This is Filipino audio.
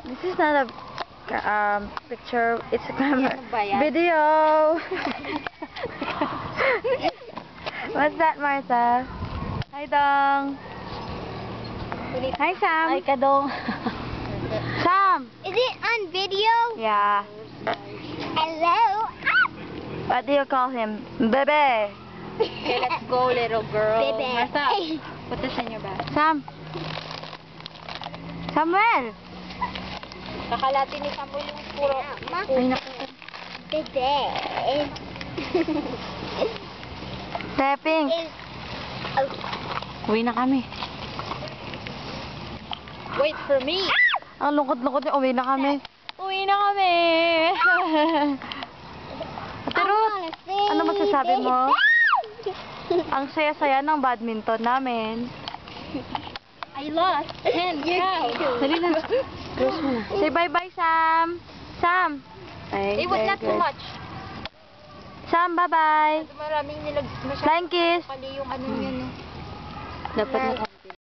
This is not a picture. It's a camera. Ano ba yan? Video. What's that, Martha? Hi, Dong. Hi, Sam. Ay, kadong. Sam. Is it on video? Yeah. Hello? What do you call him? Bebe. Okay, let's go, little girl. Bebe. Martha, put this in your bag. Sam. Samuel. Kakalati ni Samuel yung puro. Ay, naku. Bebe. Stepping. Uwi na kami. Wait for me. Ang lungkot-lungkot niya. Uwi na kami. Uwi na kami. Ate Ruth, ano masasabi mo? Ang saya-saya ng badminton namin. I lost 10 pounds. Dali na. Close mo na. Say bye-bye, Sam. Sam. Ay, It was not too much. Sam, bye-bye. Maraming Flying kiss. Pali yung ano yun. Dapat na